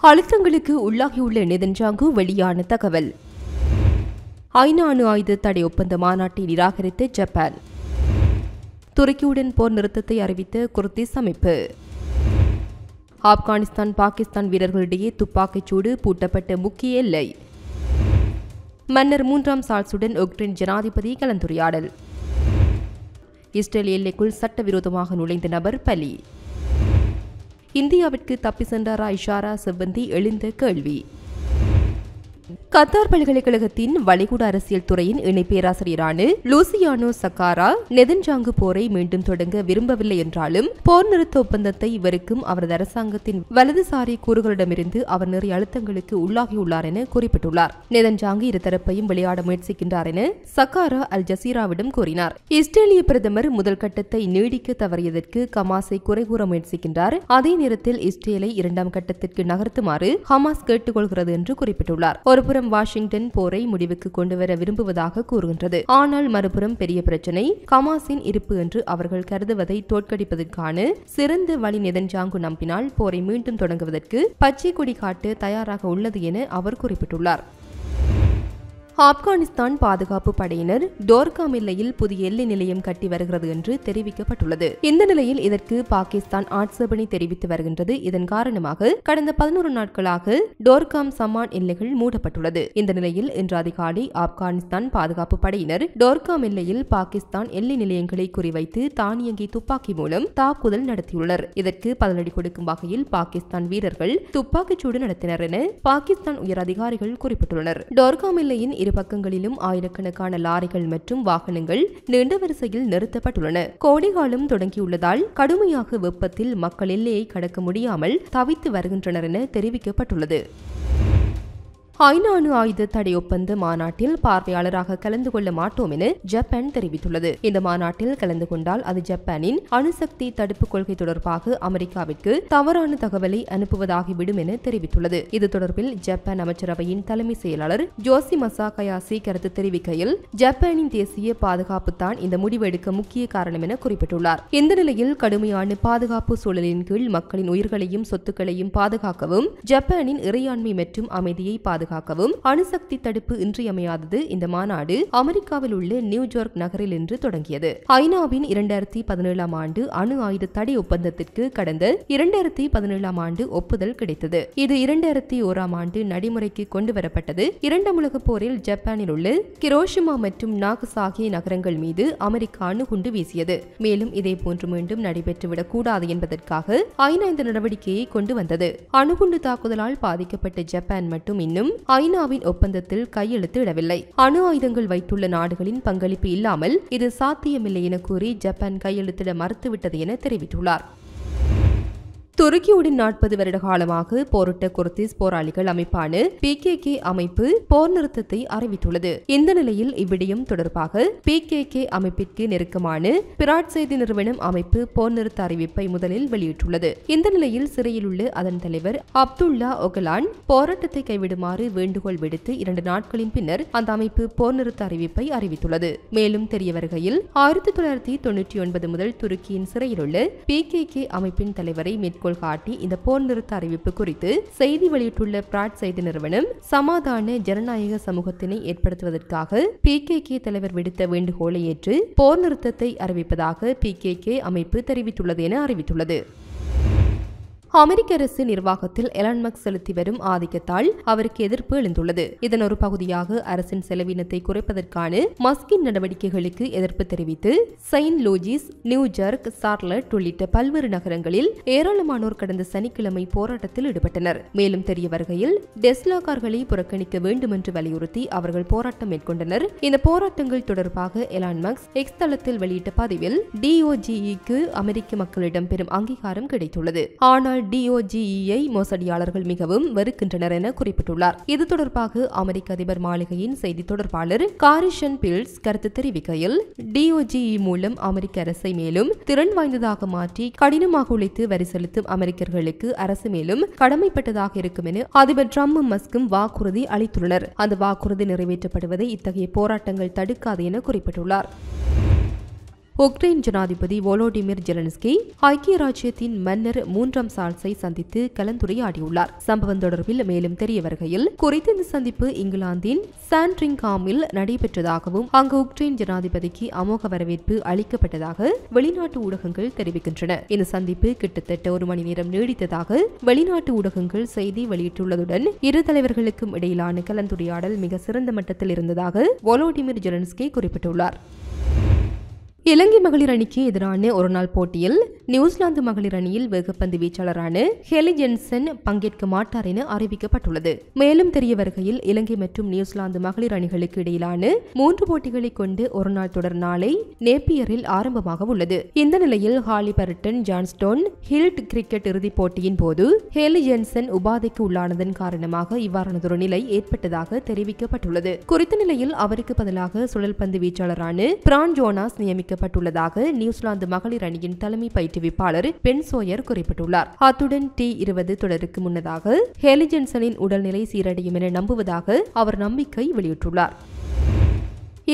அழுத்தங்களுக்கு உள்ளாகியுள்ள நெதன்யாகு வெளியான தகவல். ஐநா அணு ஆயுத தடை ஒப்பந்த மாநாட்டை நிராகரித்த ஜப்பான். துருக்கியுடன் போர் நிறுத்தத்தை அறிவித்த குர்திஸ் அமைப்பு. ஆப்கானிஸ்தான் பாகிஸ்தான் வீரர்களிடையே துப்பாக்கிச் சூடு, பூட்டப்பட்ட முக்கிய எல்லை. மன்னர் 3ஆம் சார்ல்ஸுடன் உக்ரைன் ஜனாதிபதி கலந்துரையாடல். இஸ்ரேல் எல்லைக்குள் சட்டவிரோதமாக நுழைந்த நபர் பலி. இந்தியாவிற்கு தப்பி சென்றாரா இஷாரா செவ்வந்தி எழுந்த கேள்வி. கத்தார் பல்கலைக்கழகத்தின் வளைகுடா அரசியல் துறையின் இணை பேராசிரியரான லூசியானோ சக்காரா நெதன்யாகு போரை மீண்டும் தொடங்க விரும்பவில்லை என்றாலும் போர் நிறுத்த ஒப்பந்தத்தை இவருக்கும் அவரது அரசாங்கத்தின் வலதுசாரி கூறுகளிடமிருந்து அவர் நிறைய அழுத்தங்களுக்கு உள்ளாகியுள்ளார் என குறிப்பிட்டுள்ளார். நெதன்யாகு இருதரப்பையும் விளையாட முயற்சிக்கின்றார் என சக்காரா அல் ஜசீராவிடம் கூறினார். இஸ்ரேலிய பிரதமர் முதல் கட்டத்தை நீடிக்க தவறியதற்கு ஹமாஸை குறை கூற முயற்சிக்கின்றார். அதே நேரத்தில் இஸ்ரேலை 2ஆம் கட்டத்திற்கு நகர்த்துமாறு ஹமாஸ் கேட்டுக்கொள்கிறது என்று குறிப்பிட்டுள்ளார். ஒருபுறம் வாஷிங்டன் போரை முடிவுக்கு கொண்டுவர விரும்புவதாக கூறுகின்றது. ஆனால் மறுபுறம் பெரிய பிரச்சினை ஹமாஸின் இருப்பு என்று அவர்கள் கருதுவதை தோற்கடிப்பதற்கான சிறந்த வழி நெதன்யாகு நம்பினால் போரை மீண்டும் தொடங்குவதற்கு பச்சை கொடி காட்ட தயாராக உள்ளது என அவர் குறிப்பிட்டுள்ளார். ஆப்கானிஸ்தான் பாதுகாப்பு படையினர் டோர்காம் எல்லையில் புதிய எல்லை நிலையம் கட்டி வருகிறது என்று தெரிவிக்கப்பட்டுள்ளது. இந்த நிலையில் இதற்கு பாகிஸ்தான் ஆட்சேபனை தெரிவித்து வருகின்றது. இதன் காரணமாக கடந்த 11 நாட்களாக டோர்காம் சமான் எல்லைகள் மூடப்பட்டுள்ளது. இந்த நிலையில் இன்று அதிகாலை ஆப்கானிஸ்தான் பாதுகாப்பு படையினர் டோர்காம் எல்லையில் பாகிஸ்தான் எல்லை நிலையங்களை குறிவைத்து தானியங்கி துப்பாக்கி மூலம் தாக்குதல் நடத்தியுள்ளனர். இதற்கு பதிலடி கொடுக்கும் வகையில் பாகிஸ்தான் வீரர்கள் துப்பாக்கிச்சூடு நடத்தினர் என பாகிஸ்தான் உயர் அதிகாரிகள் குறிப்பிட்டுள்ளனர். டோர்காம் எல்லையின் இரு பக்கங்களிலும் ஆயிரக்கணக்கான லாரிகள் மற்றும் வாகனங்கள் நீண்ட வரிசையில் நிறுத்தப்பட்டுள்ளன. கோடைகாலம் தொடங்கியுள்ளதால் கடுமையாக வெப்பத்தில் மக்கள் எல்லையை கடக்க முடியாமல் தவித்து வருகின்றனர் என தெரிவிக்கப்பட்டுள்ளது. ஐநா அணு ஆயுத தடை ஒப்பந்த மாநாட்டில் பார்வையாளராக கலந்து கொள்ள மாட்டோம் என ஜப்பான் தெரிவித்துள்ளது. இந்த மாநாட்டில் கலந்து கொண்டால் அது ஜப்பானின் அணுசக்தி தடுப்பு கொள்கை தொடர்பாக அமெரிக்காவிற்கு தவறான தகவலை அனுப்புவதாகிவிடும் என தெரிவித்துள்ளது. இது தொடர்பில் ஜப்பான் அமைச்சரவையின் தலைமை செயலாளர் ஜோசிமசா கயாசி கருத்து தெரிவிக்கையில் ஜப்பானின் தேசிய பாதுகாப்பு தான் இந்த முடிவு எடுக்க முக்கிய காரணம் என குறிப்பிட்டுள்ளார். இந்த நிலையில் கடுமையான பாதுகாப்பு சூழலின் கீழ் மக்களின் உயிர்களையும் சொத்துக்களையும் பாதுகாக்கவும் ஜப்பானின் இறையாண்மை மற்றும் அமைதியை பாதுகாக்கவும் அணுசக்தி தடுப்பு இன்றியமையாதது. இந்த மாநாடு அமெரிக்காவில் உள்ள நியூயார்க் நகரில் இன்று தொடங்கியது. ஐநாவின் 2017ஆம் ஆண்டு அணு ஆயுத தடை ஒப்பந்தத்திற்கு கடந்த 2017ஆம் ஆண்டு ஒப்புதல் கிடைத்தது. இது 2001ஆம் ஆண்டு நடைமுறைக்கு கொண்டுவரப்பட்டது. 2ஆம் உலகப் போரில் ஜப்பானில் உள்ள ஹிரோஷிமா மற்றும் நாகசாகி நகரங்கள் மீது அமெரிக்கா அணுகுண்டு வீசியது. மேலும் இதேபோன்று மீண்டும் நடைபெற்றுவிடக் கூடாது என்பதற்காக ஐநா இந்த நடவடிக்கையை கொண்டு வந்தது. அணுகுண்டு தாக்குதலால் பாதிக்கப்பட்ட ஜப்பான் மட்டும் இன்னும் ஐநாவின் ஒப்பந்தத்தில் கையெழுத்து இடவில்லை. அணு ஆயுதங்கள் வைத்துள்ள நாடுகளின் பங்களிப்பு இல்லாமல் இது சாத்தியமில்லை என கூறி ஜப்பான் கையெழுத்திட மறுத்துவிட்டது என தெரிவித்துள்ளார். துருக்கியுடன் 40 வருட காலமாக போரிட்ட குர்திஸ் போராளிகள் அமைப்பான PKK அமைப்பு போர் நிறுத்தத்தை அறிவித்துள்ளது. இந்த நிலையில் இவ்விடயம் தொடர்பாக PKK அமைப்பிற்கு நெருக்கமான பிராட் செய்தி நிறுவனம் அமைப்பு போர் நிறுத்த அறிவிப்பை முதலில் வெளியிட்டுள்ளது. இந்த நிலையில் சிறையில் உள்ள அதன் தலைவர் அப்துல்லா ஒகலான் போராட்டத்தை கைவிடுமாறு வேண்டுகோள் விடுத்து 2 நாட்களின் பின்னர் அந்த அமைப்பு போர் நிறுத்த அறிவிப்பை அறிவித்துள்ளது. மேலும் தெரிய வருகையில் 1999 முதல் துருக்கியின் சிறையில் உள்ள PKK அமைப்பின் தலைவரை காட்டி இந்த போர் நிறுத்த அறிவிப்பு குறித்து செய்தி வெளியிட்டுள்ள பிராட் செய்தி நிறுவனம் சமாதான ஜனநாயக சமூகத்தினை ஏற்படுத்துவதற்காக PKK தலைவர் விடுத்த வேண்டுகோளை ஏற்று போர் நிறுத்தத்தை அறிவிப்பதாக PKK அமைப்பு தெரிவித்துள்ளது என அறிவித்துள்ளது. அமெரிக்க அரசு நிர்வாகத்தில் எலான் மஸ்க் செலுத்தி வரும் ஆதிக்கத்தால் அவருக்கு எதிர்ப்பு எழுந்துள்ளது. இதன் ஒரு பகுதியாக அரசின் செலவினத்தை குறைப்பதற்கான மஸ்கின் நடவடிக்கைகளுக்கு எதிர்ப்பு தெரிவித்து செயின்ட் லூயிஸ், நியூயார்க், சார்லட் உள்ளிட்ட பல்வேறு நகரங்களில் ஏராளமானோர் கடந்த சனிக்கிழமை போராட்டத்தில் ஈடுபட்டனர். மேலும் தெரிய வருகையில் டெஸ்லா கார்களை புறக்கணிக்க வேண்டும் என்று வலியுறுத்தி அவர்கள் போராட்டம் மேற்கொண்டனர். இந்த போராட்டங்கள் தொடர்பாக எலான் மஸ்க் எக்ஸ் தளத்தில் வெளியிட்ட பதிவில் DOGE-க்கு அமெரிக்க மக்களிடம் பெரும் அங்கீகாரம் கிடைத்துள்ளது. ஆனால் DOGE-ஐ மோசடியாளர்கள் மிகவும் வெறுக்கின்றனர் என குறிப்பிட்டுள்ளார். இது தொடர்பாக அமெரிக்க அதிபர் மாளிகையின் செய்தி தொடர்பாளர் காரிஷன் பில்ஸ் கருத்து தெரிவிக்கையில் DOGE மூலம் அமெரிக்க அரசை மேலும் திறன் வாய்ந்ததாக மாற்றி கடினமாக உழைத்து வரி செலுத்தும் அமெரிக்கர்களுக்கு அரசு மேலும் கடமைப்பட்டதாக இருக்கும் என அதிபர் டிரம்பும் மஸ்கும் வாக்குறுதி அளித்துள்ளனர். அந்த வாக்குறுதி நிறைவேற்றப்படுவதை இத்தகைய போராட்டங்கள் தடுக்காது என குறிப்பிட்டுள்ளார். உக்ரைன் ஜனாதிபதி வோலோடிமிர் ஜெலன்ஸ்கி ஐக்கிய ராஜ்யத்தின் மன்னர் 3ஆம் சார்ல்ஸை சந்தித்து கலந்துரையாடியுள்ளார். சம்பவம் தொடர்பில் மேலும் தெரிய வருகையில், குறித்த இந்த சந்திப்பு இங்கிலாந்தின் சாண்ட்ரிங்ஹாமில் நடைபெற்றதாகவும் அங்கு உக்ரைன் ஜனாதிபதிக்கு அமோக வரவேற்பு அளிக்கப்பட்டதாக வெளிநாட்டு ஊடகங்கள் தெரிவிக்கின்றன. இந்த சந்திப்பு கிட்டத்தட்ட 1 மணி நேரம் நீடித்ததாக வெளிநாட்டு ஊடகங்கள் செய்தி வெளியிட்டுள்ளதுடன் இரு தலைவர்களுக்கும் இடையிலான கலந்துரையாடல் மிக சிறந்த மட்டத்தில் இருந்ததாக வோலோடிமிர் ஜெலன்ஸ்கி குறிப்பிட்டுள்ளார். இலங்கை மகளிர் அணிக்கு எதிரான ஒருநாள் போட்டியில் நியூசிலாந்து மகளிர் அணியில் வேகப்பந்து வீச்சாளரான ஹெலி ஜென்சன் பங்கேற்க மாட்டார் என அறிவிக்கப்பட்டுள்ளது. மேலும் தெரிய வருகையில், இலங்கை மற்றும் நியூசிலாந்து மகளிர் அணிகளுக்கு இடையிலான 3 போட்டிகளை கொண்டு ஒருநாள் தொடர் நாளை நேப்பியரில் ஆரம்பமாக உள்ளது. இந்த நிலையில் ஹாலிபர்டன் ஜான்ஸ்டோன் ஹில்ட் கிரிக்கெட் இறுதிப் போட்டியின் போது ஹெலி ஜென்சன் உபாதைக்கு உள்ளானதன் காரணமாக இவ்வாறானதொரு நிலை ஏற்பட்டதாக தெரிவிக்கப்பட்டுள்ளது. குறித்த நிலையில் அவருக்கு பதிலாக சுழல்பந்து வீச்சாளரான பிரான் ஜோனாஸ் நியமிக்கப்பட்டுள்ளதாக நியூசிலாந்து மகளிர் அணியின் தலைமை பயிற்றுவிப்பாளர் பென் சோயர் குறிப்பிட்டுள்ளார். அத்துடன் T20 தொடருக்கு முன்னதாக ஹெலி ஜென்சனின் உடல்நிலை சீரடையும் என நம்புவதாக அவர் நம்பிக்கை வெளியிட்டுள்ளார்.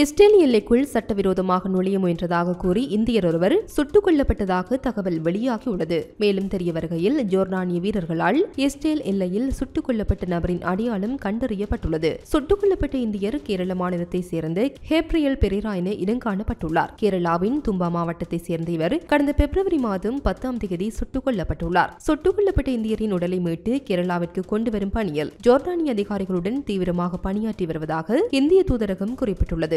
இஸ்ரேல் எல்லைக்குள் சட்டவிரோதமாக நுழைய முயன்றதாக கூறி இந்தியர் ஒருவர் சுட்டுக் கொல்லப்பட்டதாக தகவல் வெளியாகியுள்ளது. மேலும் தெரிய வருகையில், ஜோர்டானிய வீரர்களால் இஸ்ரேல் எல்லையில் சுட்டுக் கொல்லப்பட்ட நபரின் அடையாளம் கண்டறியப்பட்டுள்ளது. சுட்டுக் கொல்லப்பட்ட இந்தியர் கேரள மாநிலத்தைச் சேர்ந்த ஹேப்ரியல் பெரேரா என இனங்காணப்பட்டுள்ளார். கேரளாவின் தும்பா மாவட்டத்தைச் சேர்ந்த இவர் கடந்த பிப்ரவரி மாதம் 10ஆம் தேதி சுட்டுக் கொல்லப்பட்டுள்ளார். சுட்டுக் கொல்லப்பட்ட இந்தியரின் உடலை மீட்டு கேரளாவிற்கு கொண்டு வரும் பணியில் ஜோர்டானிய அதிகாரிகளுடன் தீவிரமாக பணியாற்றி வருவதாக இந்திய தூதரகம் குறிப்பிட்டுள்ளது.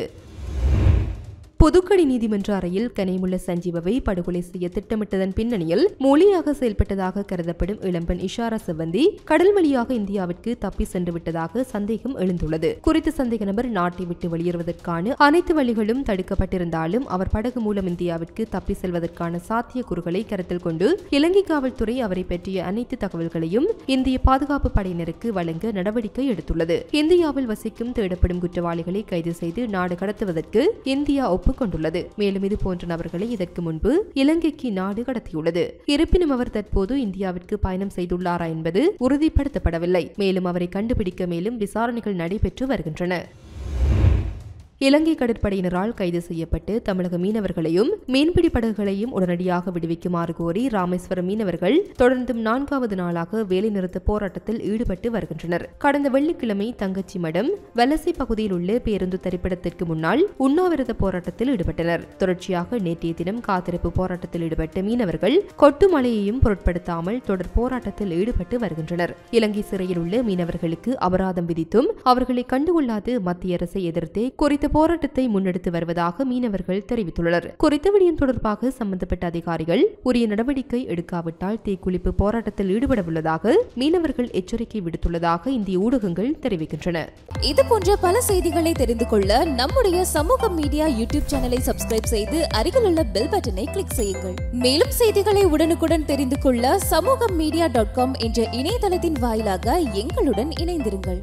புதுக்கடை நீதிமன்ற அறையில் கனிமுள்ள சஞ்சீவவை படுகொலை செய்ய திட்டமிட்டதன் பின்னணியில் மூலியாக செயல்பட்டதாக கருதப்படும் இளம்பெண் இஷாரா செவ்வந்தி கடல் வழியாக இந்தியாவிற்கு தப்பி சென்று விட்டதாக சந்தேகம் எழுந்துள்ளது. குறித்த சந்தேக நபர் நாட்டை விட்டு வெளியேறுவதற்கான அனைத்து வழிகளும் தடுக்கப்பட்டிருந்தாலும் அவர் படகு மூலம் இந்தியாவிற்கு தப்பி செல்வதற்கான சாத்தியக்கூறுகளை கருத்தில் கொண்டு இலங்கை காவல்துறை அவரை பற்றிய அனைத்து தகவல்களையும் இந்திய பாதுகாப்பு படையினருக்கு வழங்க நடவடிக்கை எடுத்துள்ளது. இந்தியாவில் வசிக்கும் தேடப்படும் குற்றவாளிகளை கைது செய்து நாடு கடத்துவதற்கு இந்தியா கொண்டுள்ளது. மேலும் இது போன்ற நபர்களை இதற்கு முன்பு இலங்கைக்கு நாடு கடத்தியுள்ளது. இருப்பினும் அவர் தற்போது இந்தியாவிற்கு பயணம் செய்துள்ளாரா என்பது உறுதிப்படுத்தப்படவில்லை. மேலும் அவரை கண்டுபிடிக்க மேலும் விசாரணைகள் நடைபெற்று வருகின்றன. இலங்கை கடற்படையினரால் கைது செய்யப்பட்டு தமிழக மீனவர்களையும் மீன்பிடி படகுகளையும் உடனடியாக விடுவிக்குமாறு கோரி ராமேஸ்வரம் மீனவர்கள் தொடர்ந்தும் 4வது நாளாக வேலைநிறுத்த போராட்டத்தில் ஈடுபட்டு வருகின்றனர். கடந்த வெள்ளிக்கிழமை தங்கச்சி மடம் வலசை பகுதியில் உள்ள பேருந்து தரிப்பிடத்திற்கு முன்னால் உண்ணாவிரத போராட்டத்தில் ஈடுபட்டனர். தொடர்ச்சியாக நேற்றைய தினம் காத்திருப்பு போராட்டத்தில் ஈடுபட்ட மீனவர்கள் கொட்டு மழையையும் பொருட்படுத்தாமல் தொடர் போராட்டத்தில் ஈடுபட்டு வருகின்றனர். இலங்கை சிறையில் உள்ள மீனவர்களுக்கு அபராதம் விதித்தும் அவர்களை கண்டுகொள்ளாது மத்திய அரசை எதிர்த்தே குறித்த போராட்டத்தை முன்னெடுத்து வருவதாக மீனவர்கள் தெரிவித்துள்ளனர். குறித்த விடயம் தொடர்பாக சம்பந்தப்பட்ட அதிகாரிகள் உரிய நடவடிக்கை எடுக்காவிட்டால் தீக்குளிப்பு போராட்டத்தில் ஈடுபட உள்ளதாக மீனவர்கள் எச்சரிக்கை விடுத்துள்ளதாக இந்திய ஊடகங்கள் தெரிவிக்கின்றன. இது போன்ற பல செய்திகளை தெரிந்து கொள்ள நம்முடைய சமூக மீடியா யூடியூப் சேனலை சப்ஸ்கிரைப் செய்து அருகில் உள்ள பெல் பட்டனை கிளிக் செய்யுங்கள். மேலும் செய்திகளை உடனுக்குடன் தெரிந்து கொள்ள சமூகமீடியா.com என்ற இணையதளத்தின் வாயிலாக எங்களுடன் இணைந்திருங்கள்.